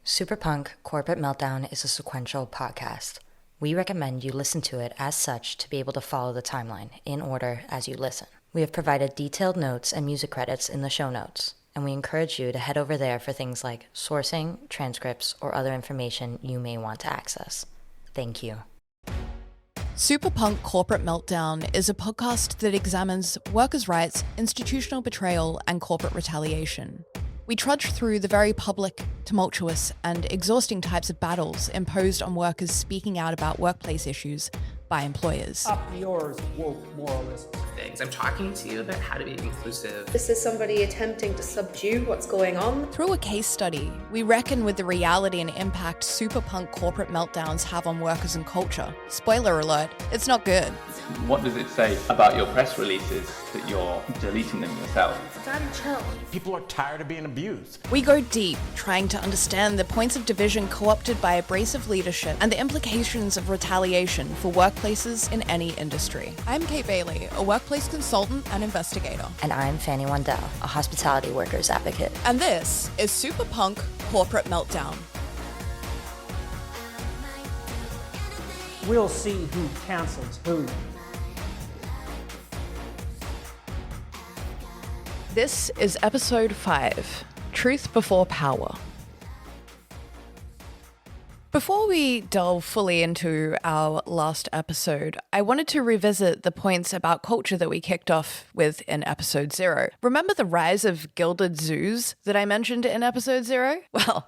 Super Punk Corporate Meltdown is a sequential podcast. We recommend you listen to it as such to be able to follow the timeline in order as you listen. We have provided detailed notes and music credits in the show notes, and we encourage you to head over there for things like sourcing, transcripts, or other information you may want to access. Thank you. Super Punk Corporate Meltdown is a podcast that examines workers' rights, institutional betrayal, and corporate retaliation. We trudge through the very public, tumultuous, and exhausting types of battles imposed on workers speaking out about workplace issues by employers. Up yours, woke moralist. Things. I'm talking to you about how to be inclusive. This is somebody attempting to subdue what's going on. Through a case study, we reckon with the reality and impact super punk corporate meltdowns have on workers and culture. Spoiler alert, it's not good. What does it say about your press releases that you're deleting them yourself? Daddy, chill. People are tired of being abused. We go deep, trying to understand the points of division co-opted by abrasive leadership and the implications of retaliation for workplaces in any industry. I'm Kate Bailey, a workplace consultant and investigator. And I'm Fanny Wandell, a hospitality workers advocate. And this is Super Punk Corporate Meltdown. We'll see who cancels who. This is episode 5, Truth Before Power. Before we delve fully into our last episode, I wanted to revisit the points about culture that we kicked off with in episode 0. Remember the rise of gilded zoos that I mentioned in episode 0? Well,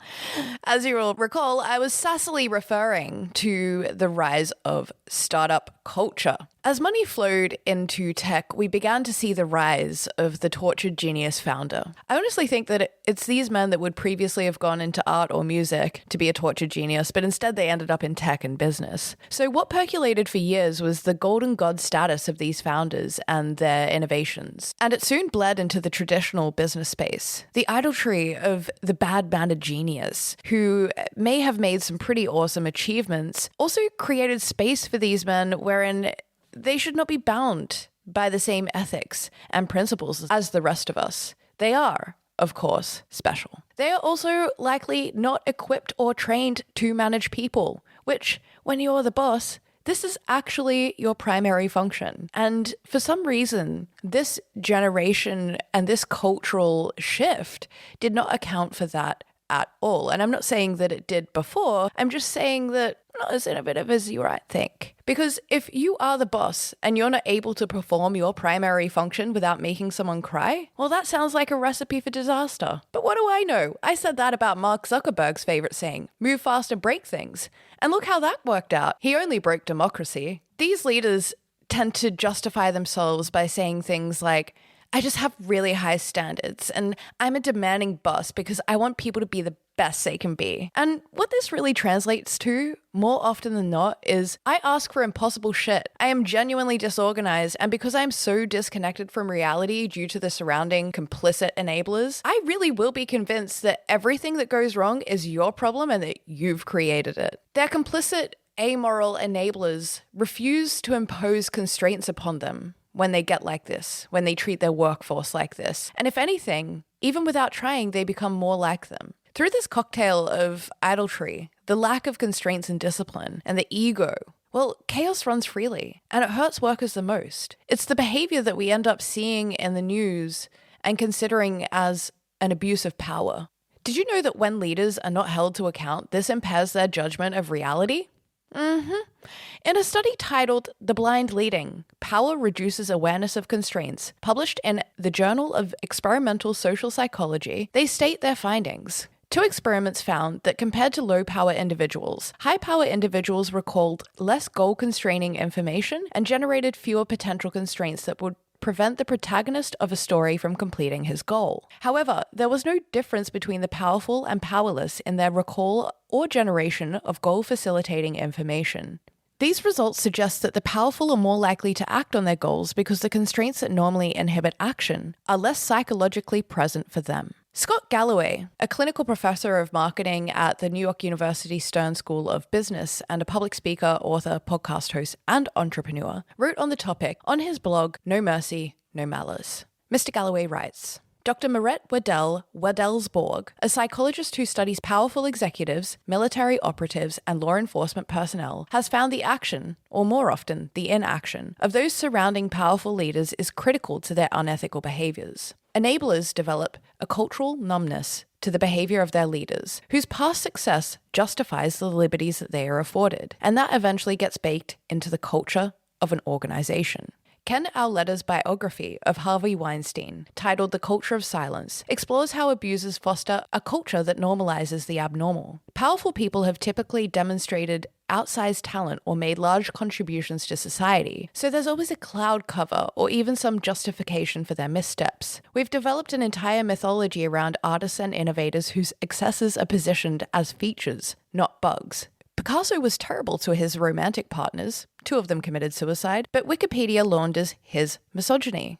as you will recall, I was sassily referring to the rise of startup culture. As money flowed into tech, we began to see the rise of the tortured genius founder. I honestly think that it's these men that would previously have gone into art or music to be a tortured genius, but instead they ended up in tech and business. So what percolated for years was the golden god status of these founders and their innovations. And it soon bled into the traditional business space. The idolatry of the bad-mannered genius, who may have made some pretty awesome achievements, also created space for these men wherein they should not be bound by the same ethics and principles as the rest of us. They are, of course, special. They are also likely not equipped or trained to manage people, which, when you're the boss, this is actually your primary function. And for some reason, this generation and this cultural shift did not account for that at all. And I'm not saying that it did before, I'm just saying that not as innovative as you might think. Because if you are the boss and you're not able to perform your primary function without making someone cry, well, that sounds like a recipe for disaster. But what do I know? I said that about Mark Zuckerberg's favorite saying, move fast and break things. And look how that worked out. He only broke democracy. These leaders tend to justify themselves by saying things like, I just have really high standards and I'm a demanding boss because I want people to be the best they can be. And what this really translates to, more often than not, is I ask for impossible shit. I am genuinely disorganized, and because I'm so disconnected from reality due to the surrounding complicit enablers, I really will be convinced that everything that goes wrong is your problem and that you've created it. They're complicit, amoral enablers refuse to impose constraints upon them when they get like this, when they treat their workforce like this. And if anything, even without trying, they become more like them. Through this cocktail of idolatry, the lack of constraints and discipline, and the ego, well, chaos runs freely, and it hurts workers the most. It's the behavior that we end up seeing in the news and considering as an abuse of power. Did you know that when leaders are not held to account, this impairs their judgment of reality? In a study titled The Blind Leading, Power Reduces Awareness of Constraints, published in the Journal of Experimental Social Psychology, they state their findings. 2 experiments found that compared to low-power individuals, high-power individuals recalled less goal-constraining information and generated fewer potential constraints that would prevent the protagonist of a story from completing his goal. However, there was no difference between the powerful and powerless in their recall or generation of goal-facilitating information. These results suggest that the powerful are more likely to act on their goals because the constraints that normally inhibit action are less psychologically present for them. Scott Galloway, a clinical professor of marketing at the New York University Stern School of Business and a public speaker, author, podcast host, and entrepreneur, wrote on the topic on his blog, No Mercy, No Malice. Mr. Galloway writes, Dr. Meret Wedelsborg, a psychologist who studies powerful executives, military operatives, and law enforcement personnel, has found the action, or more often, the inaction, of those surrounding powerful leaders is critical to their unethical behaviors. Enablers develop a cultural numbness to the behavior of their leaders, whose past success justifies the liberties that they are afforded, and that eventually gets baked into the culture of an organization. Ken Auletta's biography of Harvey Weinstein, titled The Culture of Silence, explores how abusers foster a culture that normalizes the abnormal. Powerful people have typically demonstrated outsized talent or made large contributions to society, so there's always a cloud cover or even some justification for their missteps. We've developed an entire mythology around artists and innovators whose excesses are positioned as features, not bugs. Picasso was terrible to his romantic partners. 2 of them committed suicide, but Wikipedia launders his misogyny.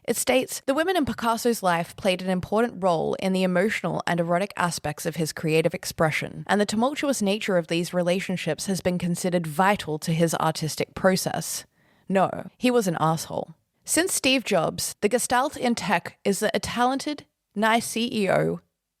It states, the women in Picasso's life played an important role in the emotional and erotic aspects of his creative expression, and the tumultuous nature of these relationships has been considered vital to his artistic process. No, he was an asshole. Since Steve Jobs, the gestalt in tech is that a talented, nice CEO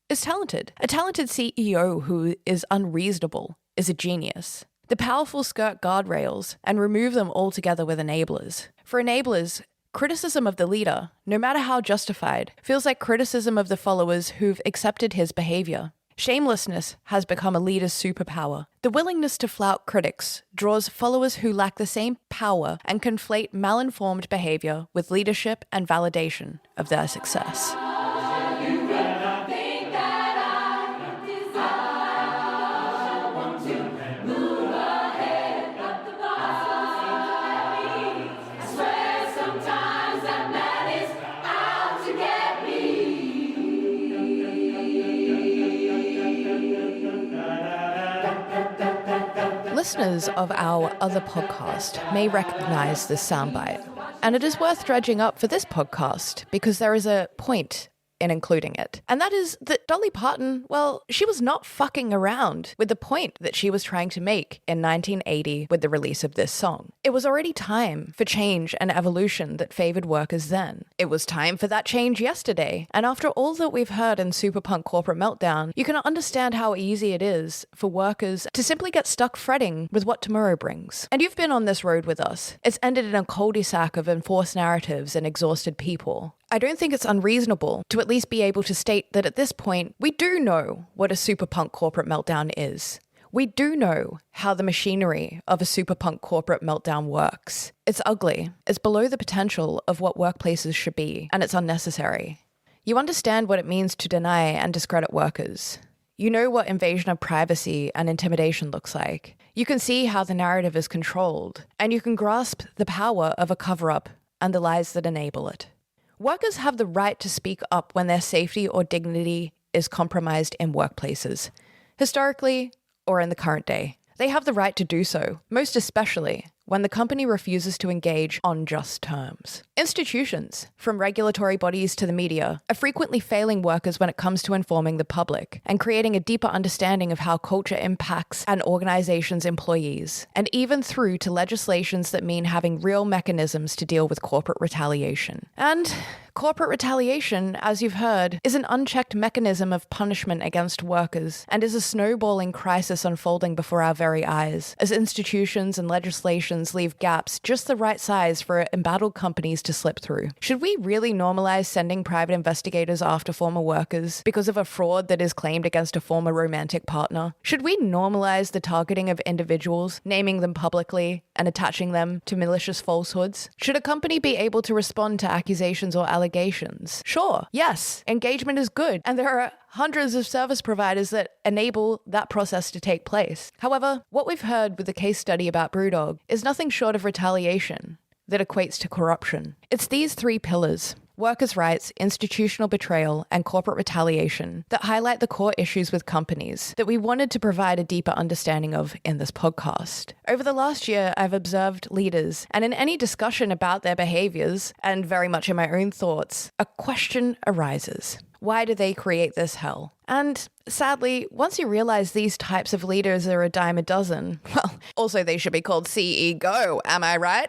is talented. A talented CEO who is unreasonable is a genius. The powerful skirt guardrails and remove them altogether with enablers. For enablers, criticism of the leader, no matter how justified, feels like criticism of the followers who've accepted his behavior. Shamelessness has become a leader's superpower. The willingness to flout critics draws followers who lack the same power and conflate malinformed behavior with leadership and validation of their success. Listeners of our other podcast may recognize this soundbite, and it is worth dredging up for this podcast because there is a point in including it. And that is that Dolly Parton, well, she was not fucking around with the point that she was trying to make in 1980 with the release of this song. It was already time for change and evolution that favored workers then. It was time for that change yesterday. And after all that we've heard in Super Punk Corporate Meltdown, you can understand how easy it is for workers to simply get stuck fretting with what tomorrow brings. And you've been on this road with us. It's ended in a cul-de-sac of enforced narratives and exhausted people. I don't think it's unreasonable to at least be able to state that at this point, we do know what a super punk corporate meltdown is. We do know how the machinery of a super punk corporate meltdown works. It's ugly, it's below the potential of what workplaces should be, and it's unnecessary. You understand what it means to deny and discredit workers. You know what invasion of privacy and intimidation looks like. You can see how the narrative is controlled, and you can grasp the power of a cover-up and the lies that enable it. Workers have the right to speak up when their safety or dignity is compromised in workplaces, historically or in the current day. They have the right to do so, most especially when the company refuses to engage on just terms. Institutions, from regulatory bodies to the media, are frequently failing workers when it comes to informing the public and creating a deeper understanding of how culture impacts an organization's employees, and even through to legislations that mean having real mechanisms to deal with corporate retaliation. And corporate retaliation, as you've heard, is an unchecked mechanism of punishment against workers and is a snowballing crisis unfolding before our very eyes, as institutions and legislations leave gaps just the right size for embattled companies to slip through. Should we really normalize sending private investigators after former workers because of a fraud that is claimed against a former romantic partner? Should we normalize the targeting of individuals, naming them publicly and attaching them to malicious falsehoods? Should a company be able to respond to accusations or allegations? Sure, yes, engagement is good, and there are hundreds of service providers that enable that process to take place. However, what we've heard with the case study about Brewdog is nothing short of retaliation that equates to corruption. It's these 3 pillars: workers' rights, institutional betrayal, and corporate retaliation that highlight the core issues with companies that we wanted to provide a deeper understanding of in this podcast. Over the last year, I've observed leaders, and in any discussion about their behaviors, and very much in my own thoughts, a question arises. Why do they create this hell? And sadly, once you realize these types of leaders are a dime a dozen, well, also they should be called CEO, am I right?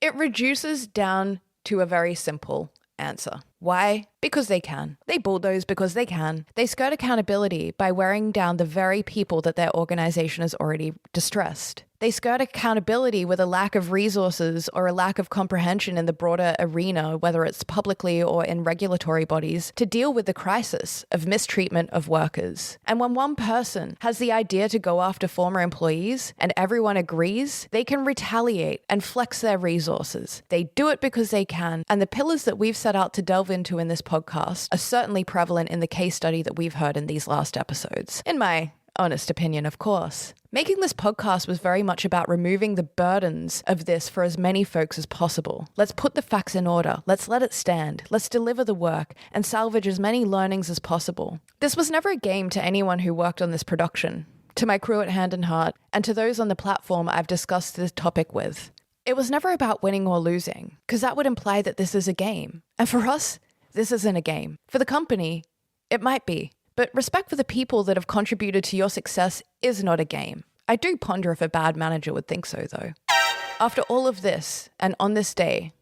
It reduces down to a very simple answer. Why? Because they can. They bulldoze because they can. They skirt accountability by wearing down the very people that their organization has already distressed. They skirt accountability with a lack of resources or a lack of comprehension in the broader arena, whether it's publicly or in regulatory bodies, to deal with the crisis of mistreatment of workers. And when one person has the idea to go after former employees and everyone agrees, they can retaliate and flex their resources. They do it because they can. And the pillars that we've set out to delve into in this podcast are certainly prevalent in the case study that we've heard in these last episodes. In my honest opinion, of course. Making this podcast was very much about removing the burdens of this for as many folks as possible. Let's put the facts in order. Let's let it stand. Let's deliver the work and salvage as many learnings as possible. This was never a game to anyone who worked on this production, to my crew at Hand and Heart, and to those on the platform I've discussed this topic with. It was never about winning or losing, because that would imply that this is a game. And for us, this isn't a game. For the company, it might be. But respect for the people that have contributed to your success is not a game. I do ponder if a bad manager would think so, though. After all of this, and on this day,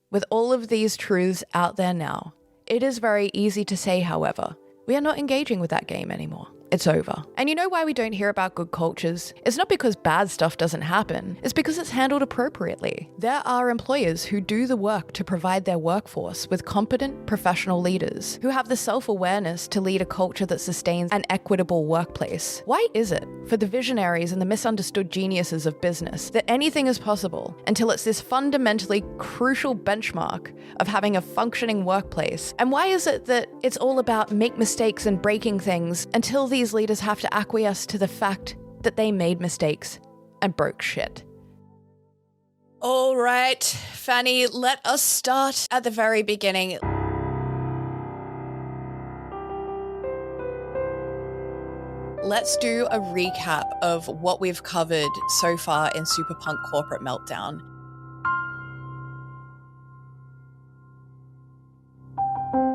with all of these truths out there now, it is very easy to say, however, we are not engaging with that game anymore. It's over. And you know why we don't hear about good cultures? It's not because bad stuff doesn't happen. It's because it's handled appropriately. There are employers who do the work to provide their workforce with competent professional leaders who have the self-awareness to lead a culture that sustains an equitable workplace. Why is it for the visionaries and the misunderstood geniuses of business that anything is possible until it's this fundamentally crucial benchmark of having a functioning workplace? And why is it that it's all about make mistakes and breaking things until these leaders have to acquiesce to the fact that they made mistakes and broke shit? All right, Fanny, let us start at the very beginning. Let's do a recap of what we've covered so far in Super Punk Corporate Meltdown.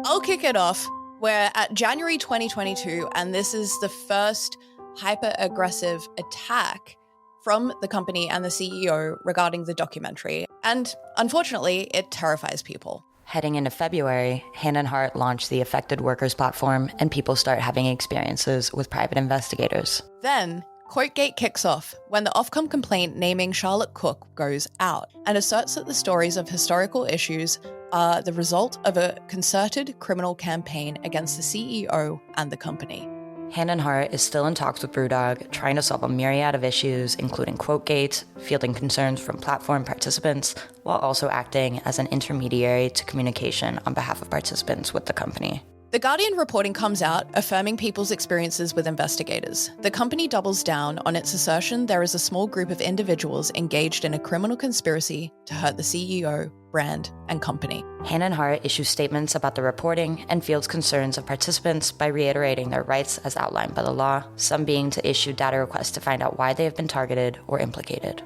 I'll kick it off. We're at January 2022, and this is the first hyper-aggressive attack from the company and the CEO regarding the documentary. And unfortunately, it terrifies people. Heading into February, Hand and Heart launched the Affected Workers platform, and people start having experiences with private investigators. Then, Quotegate kicks off when the Ofcom complaint naming Charlotte Cook goes out and asserts that the stories of historical issues are the result of a concerted criminal campaign against the CEO and the company. Hand and Heart is still in talks with Brewdog, trying to solve a myriad of issues, including Quotegate, fielding concerns from platform participants, while also acting as an intermediary to communication on behalf of participants with the company. The Guardian reporting comes out affirming people's experiences with investigators. The company doubles down on its assertion there is a small group of individuals engaged in a criminal conspiracy to hurt the CEO, brand, and company. Hand and Heart issues statements about the reporting and fields concerns of participants by reiterating their rights as outlined by the law, some being to issue data requests to find out why they have been targeted or implicated.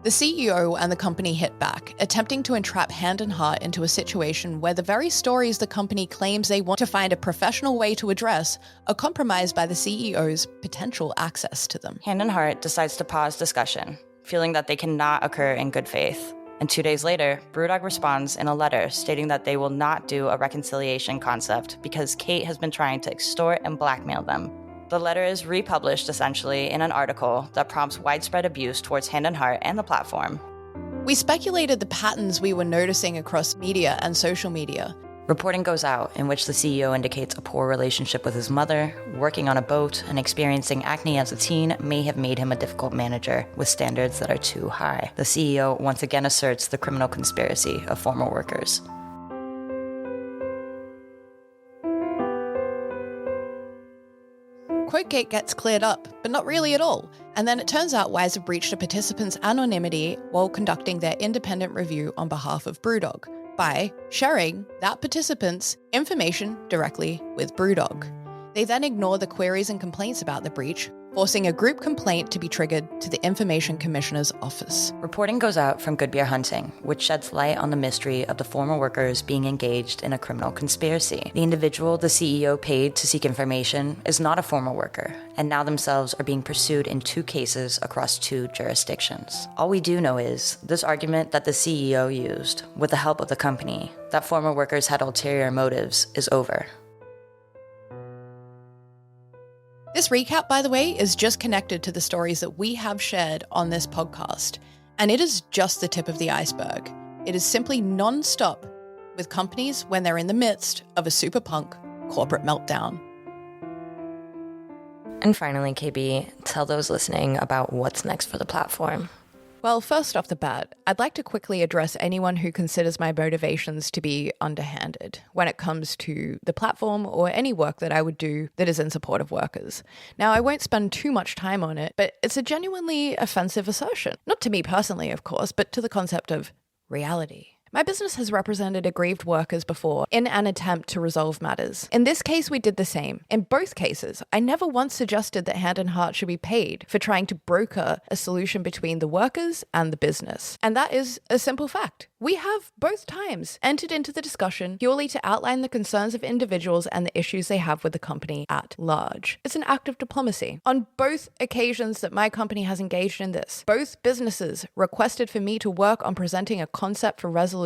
The CEO and the company hit back, attempting to entrap Hand and Heart into a situation where the very stories the company claims they want to find a professional way to address are compromised by the CEO's potential access to them. Hand and Heart decides to pause discussion, feeling that they cannot occur in good faith. And 2 days later, Brewdog responds in a letter stating that they will not do a reconciliation concept because Kate has been trying to extort and blackmail them. The letter is republished essentially in an article that prompts widespread abuse towards Hand and Heart and the platform. We speculated the patterns we were noticing across media and social media. Reporting goes out in which the CEO indicates a poor relationship with his mother, working on a boat, and experiencing acne as a teen may have made him a difficult manager with standards that are too high. The CEO once again asserts the criminal conspiracy of former workers. Quotegate gets cleared up, but not really at all. And then it turns out Wiser breached a participant's anonymity while conducting their independent review on behalf of Brewdog by sharing that participant's information directly with Brewdog. They then ignore the queries and complaints about the breach, forcing a group complaint to be triggered to the Information Commissioner's office. Reporting goes out from Good Beer Hunting, which sheds light on the mystery of the former workers being engaged in a criminal conspiracy. The individual the CEO paid to seek information is not a former worker, and now themselves are being pursued in 2 cases across 2 jurisdictions. All we do know is this argument that the CEO used, with the help of the company, that former workers had ulterior motives, is over. This recap, by the way, is just connected to the stories that we have shared on this podcast, and it is just the tip of the iceberg. It is simply non-stop with companies when they're in the midst of a super punk corporate meltdown. And finally, KB, tell those listening about what's next for the platform. Well, first off the bat, I'd like to quickly address anyone who considers my motivations to be underhanded when it comes to the platform or any work that I would do that is in support of workers. Now, I won't spend too much time on it, but it's a genuinely offensive assertion. Not to me personally, of course, but to the concept of reality. My business has represented aggrieved workers before in an attempt to resolve matters. In this case, we did the same. In both cases, I never once suggested that Hand and Heart should be paid for trying to broker a solution between the workers and the business. And that is a simple fact. We have both times entered into the discussion purely to outline the concerns of individuals and the issues they have with the company at large. It's an act of diplomacy. On both occasions that my company has engaged in this, both businesses requested for me to work on presenting a concept for resolution.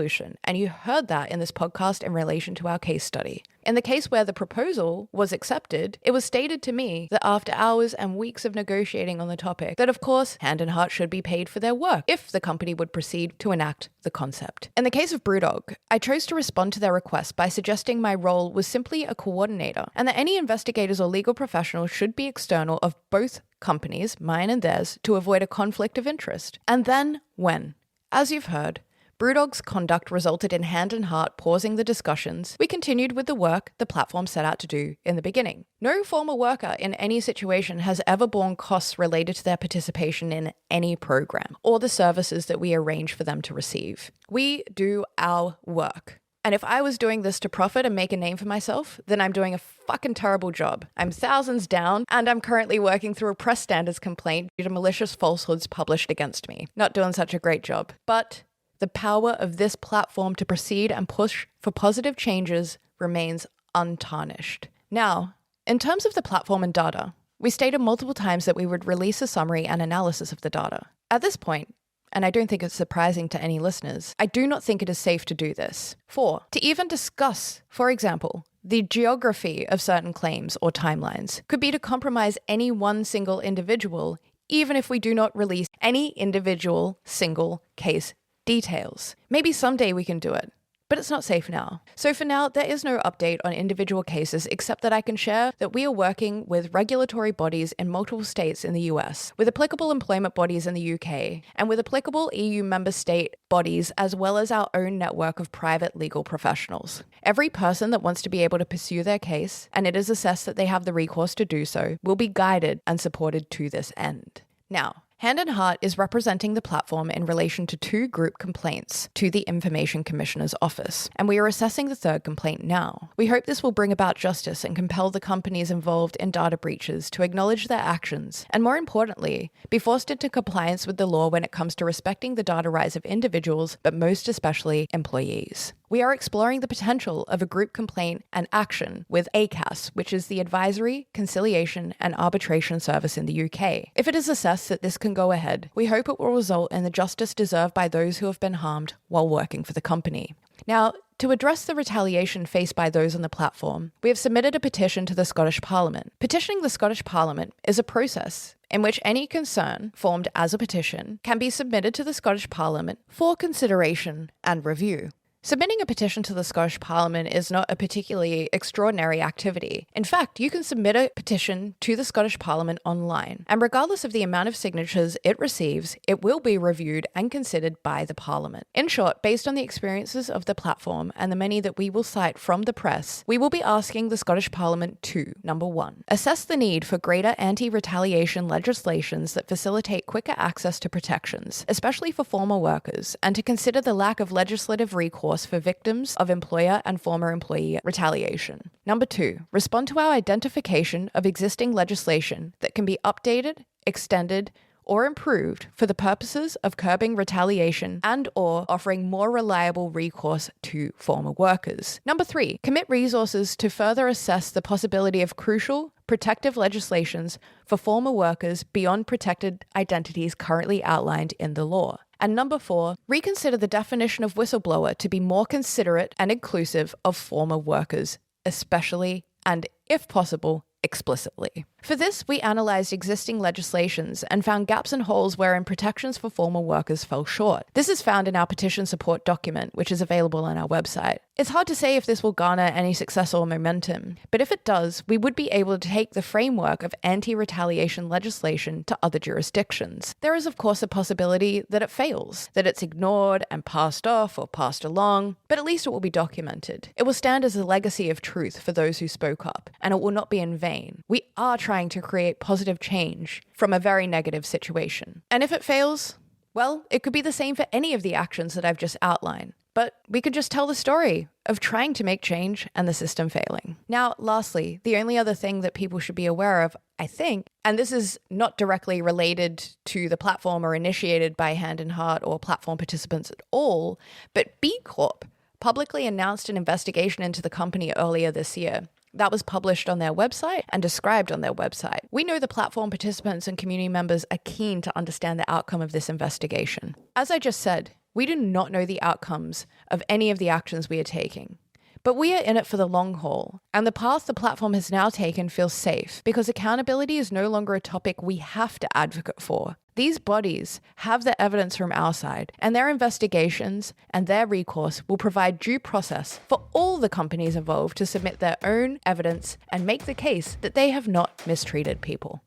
And you heard that in this podcast in relation to our case study. In the case where the proposal was accepted, it was stated to me that after hours and weeks of negotiating on the topic, that of course, Hand and Heart should be paid for their work if the company would proceed to enact the concept. In the case of Brewdog, I chose to respond to their request by suggesting my role was simply a coordinator, and that any investigators or legal professionals should be external of both companies, mine and theirs, to avoid a conflict of interest. And then when, as you've heard, Brewdog's conduct resulted in Hand and Heart pausing the discussions, we continued with the work the platform set out to do in the beginning. No former worker in any situation has ever borne costs related to their participation in any program or the services that we arrange for them to receive. We do our work. And if I was doing this to profit and make a name for myself, then I'm doing a fucking terrible job. I'm thousands down, and I'm currently working through a press standards complaint due to malicious falsehoods published against me. Not doing such a great job. But the power of this platform to proceed and push for positive changes remains untarnished. Now, in terms of the platform and data, we stated multiple times that we would release a summary and analysis of the data. At this point, and I don't think it's surprising to any listeners, I do not think it is safe to do this. To even discuss, for example, the geography of certain claims or timelines could be to compromise any one single individual, even if we do not release any individual single case details. Maybe someday we can do it, but it's not safe now. So for now, there is no update on individual cases except that I can share that we are working with regulatory bodies in multiple states in the US, with applicable employment bodies in the UK, and with applicable EU member state bodies, as well as our own network of private legal professionals. Every person that wants to be able to pursue their case, and it is assessed that they have the recourse to do so, will be guided and supported to this end. Now, Hand and Heart is representing the platform in relation to 2 group complaints to the Information Commissioner's office, and we are assessing the 3rd complaint now. We hope this will bring about justice and compel the companies involved in data breaches to acknowledge their actions, and more importantly, be forced into compliance with the law when it comes to respecting the data rights of individuals, but most especially employees. We are exploring the potential of a group complaint and action with ACAS, which is the Advisory, Conciliation and Arbitration Service in the UK. If it is assessed that this can go ahead, we hope it will result in the justice deserved by those who have been harmed while working for the company. Now, to address the retaliation faced by those on the platform, we have submitted a petition to the Scottish Parliament. Petitioning the Scottish Parliament is a process in which any concern formed as a petition can be submitted to the Scottish Parliament for consideration and review. Submitting a petition to the Scottish Parliament is not a particularly extraordinary activity. In fact, you can submit a petition to the Scottish Parliament online, and regardless of the amount of signatures it receives, it will be reviewed and considered by the Parliament. In short, based on the experiences of the platform and the many that we will cite from the press, we will be asking the Scottish Parliament to, number 1, assess the need for greater anti-retaliation legislations that facilitate quicker access to protections, especially for former workers, and to consider the lack of legislative recourse recourse for victims of employer and former employee retaliation. Number 2, respond to our identification of existing legislation that can be updated, extended, or improved for the purposes of curbing retaliation and or offering more reliable recourse to former workers. Number 3, commit resources to further assess the possibility of crucial protective legislations for former workers beyond protected identities currently outlined in the law. And number 4, reconsider the definition of whistleblower to be more considerate and inclusive of former workers, especially and, if possible, explicitly. For this, we analysed existing legislations and found gaps and holes wherein protections for former workers fell short. This is found in our petition support document, which is available on our website. It's hard to say if this will garner any success or momentum, but if it does, we would be able to take the framework of anti-retaliation legislation to other jurisdictions. There is, of course, a possibility that it fails, that it's ignored and passed off or passed along, but at least it will be documented. It will stand as a legacy of truth for those who spoke up, and it will not be in vain. We are trying to create positive change from a very negative situation. And if it fails, well, it could be the same for any of the actions that I've just outlined. But we could just tell the story of trying to make change and the system failing. Now, lastly, the only other thing that people should be aware of, I think, and this is not directly related to the platform or initiated by Hand in Heart or platform participants at all, but B Corp publicly announced an investigation into the company earlier this year. That was published on their website and described on their website. We know the platform participants and community members are keen to understand the outcome of this investigation. As I just said, we do not know the outcomes of any of the actions we are taking. But we are in it for the long haul, and the path the platform has now taken feels safe because accountability is no longer a topic we have to advocate for. These bodies have the evidence from our side, and their investigations and their recourse will provide due process for all the companies involved to submit their own evidence and make the case that they have not mistreated people.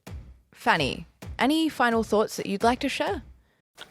Fanny, any final thoughts that you'd like to share?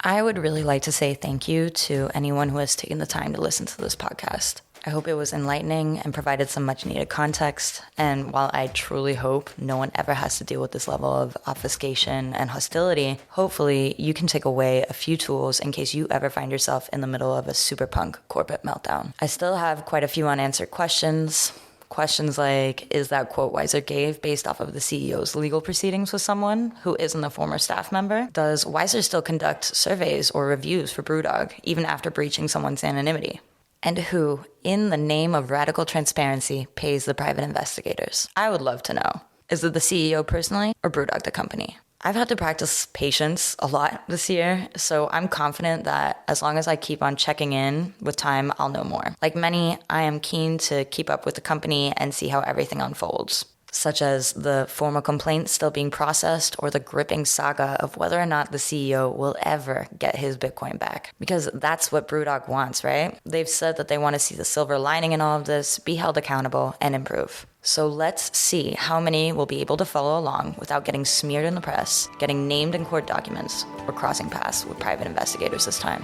I would really like to say thank you to anyone who has taken the time to listen to this podcast. I hope it was enlightening and provided some much needed context. And while I truly hope no one ever has to deal with this level of obfuscation and hostility, hopefully you can take away a few tools in case you ever find yourself in the middle of a super punk corporate meltdown. I still have quite a few unanswered questions. Questions like, is that quote Weiser gave based off of the CEO's legal proceedings with someone who isn't a former staff member? Does Weiser still conduct surveys or reviews for Brewdog, even after breaching someone's anonymity? And who, in the name of radical transparency, pays the private investigators? I would love to know. Is it the CEO personally or Brewdog the company? I've had to practice patience a lot this year, so I'm confident that as long as I keep on checking in with time, I'll know more. Like many, I am keen to keep up with the company and see how everything unfolds, such as the formal complaint still being processed or the gripping saga of whether or not the CEO will ever get his Bitcoin back. Because that's what Brewdog wants, right? They've said that they want to see the silver lining in all of this, be held accountable, and improve. So let's see how many will be able to follow along without getting smeared in the press, getting named in court documents, or crossing paths with private investigators this time.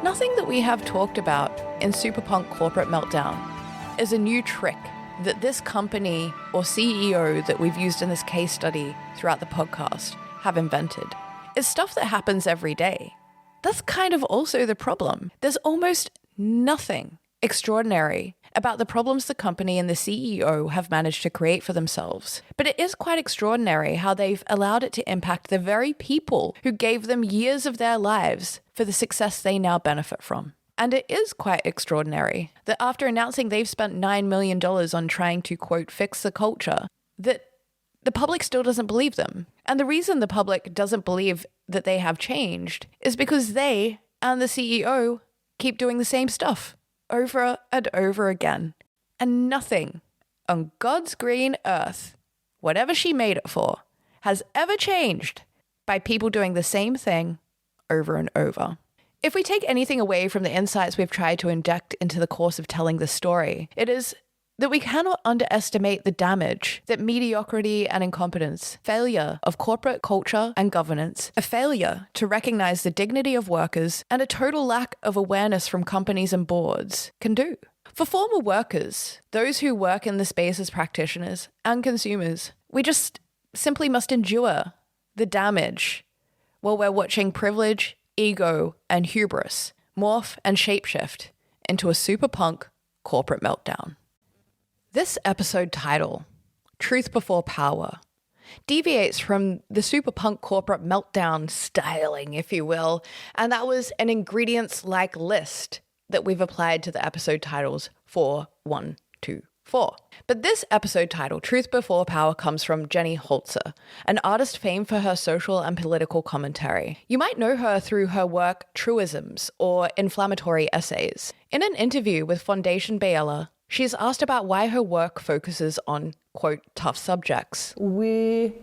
Nothing that we have talked about in Super Punk Corporate Meltdown is a new trick that this company or CEO that we've used in this case study throughout the podcast have invented. It's stuff that happens every day. That's kind of also the problem. There's almost nothing extraordinary about the problems the company and the CEO have managed to create for themselves. But it is quite extraordinary how they've allowed it to impact the very people who gave them years of their lives for the success they now benefit from. And it is quite extraordinary that after announcing they've spent $9 million on trying to, quote, fix the culture, that the public still doesn't believe them. And the reason the public doesn't believe that they have changed is because they and the CEO keep doing the same stuff over and over again. And nothing on God's green earth, whatever she made it for, has ever changed by people doing the same thing over and over. If we take anything away from the insights we've tried to inject into the course of telling this story, it is that we cannot underestimate the damage that mediocrity and incompetence, failure of corporate culture and governance, a failure to recognize the dignity of workers, and a total lack of awareness from companies and boards can do. For former workers, those who work in the space as practitioners and consumers, we just simply must endure the damage while we're watching privilege, ego, and hubris morph and shapeshift into a super punk corporate meltdown. This episode title, Truth Before Power, deviates from the super punk corporate meltdown styling, if you will, and that was an ingredients-like list that we've applied to the episode titles for 1, 2, 4. But this episode title, Truth Before Power, comes from Jenny Holzer, an artist famed for her social and political commentary. You might know her through her work Truisms or Inflammatory Essays. In an interview with Foundation Bayella, she's asked about why her work focuses on, quote, tough subjects. We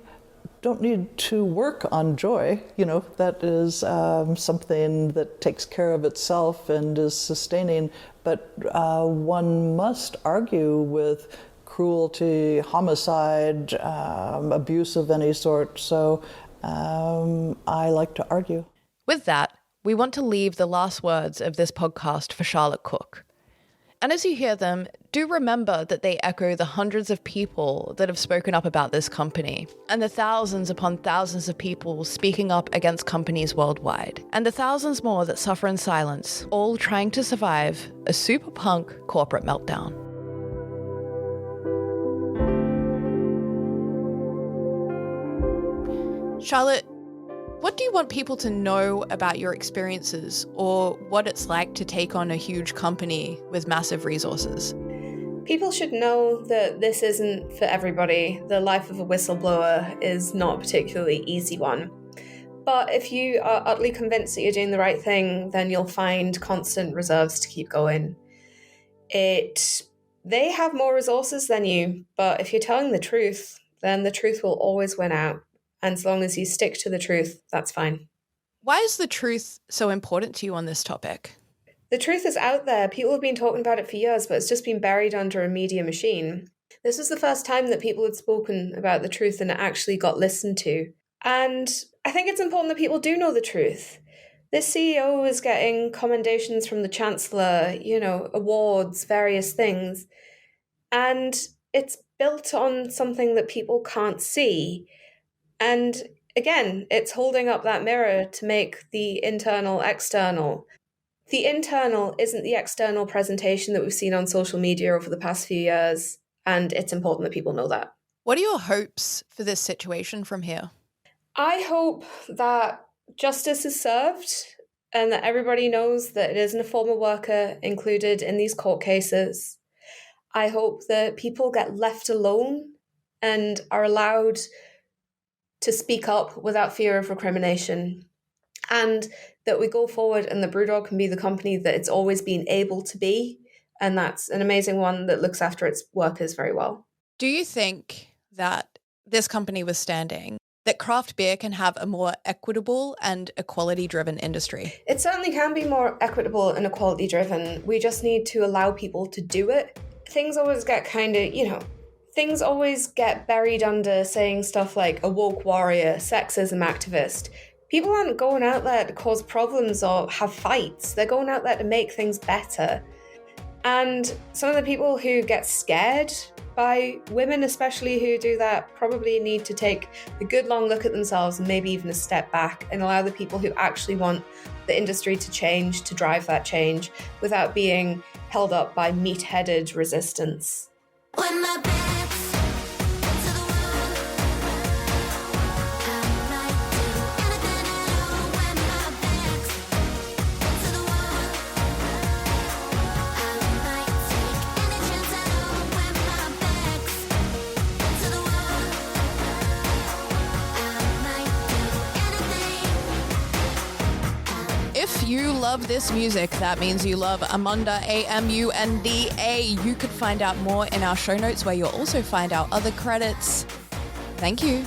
don't need to work on joy. That is something that takes care of itself and is sustaining. But one must argue with cruelty, homicide, abuse of any sort. So I like to argue. With that, we want to leave the last words of this podcast for Charlotte Cook. And as you hear them, do remember that they echo the hundreds of people that have spoken up about this company, and the thousands upon thousands of people speaking up against companies worldwide, and the thousands more that suffer in silence, all trying to survive a super punk corporate meltdown. Charlotte, what do you want people to know about your experiences or what it's like to take on a huge company with massive resources? People should know that this isn't for everybody. The life of a whistleblower is not a particularly easy one. But if you are utterly convinced that you're doing the right thing, then you'll find constant reserves to keep going. They have more resources than you, but if you're telling the truth, then the truth will always win out. And as long as you stick to the truth, that's fine. Why is the truth so important to you on this topic? The truth is out there. People have been talking about it for years, but it's just been buried under a media machine. This was the first time that people had spoken about the truth and it actually got listened to. And I think it's important that people do know the truth. This CEO is getting commendations from the Chancellor, awards, various things. And it's built on something that people can't see. And again, it's holding up that mirror to make the internal external. The internal isn't the external presentation that we've seen on social media over the past few years, and it's important that people know that. What are your hopes for this situation from here? I hope that justice is served and that everybody knows that it isn't a former worker included in these court cases. I hope that people get left alone and are allowed to speak up without fear of recrimination, and that we go forward and the Brewdog can be the company that it's always been able to be, and that's an amazing one that looks after its workers very well. Do you think that this company withstanding, that craft beer can have a more equitable and equality-driven industry? It certainly can be more equitable and equality-driven. We just need to allow people to do it. Things always get things always get buried under saying stuff like a woke warrior, sexism activist. People aren't going out there to cause problems or have fights. They're going out there to make things better. And some of the people who get scared by women, especially who do that, probably need to take a good long look at themselves and maybe even a step back and allow the people who actually want the industry to change, to drive that change without being held up by meat-headed resistance. When my back's to the wall, I might do anything at all. When my back's to the wall, I might take any chance at all. When my back's to the wall, I might do anything. If you love this music, that means you love Amunda, A-M-U-N-D-A. You could find out more in our show notes where you'll also find our other credits. Thank you.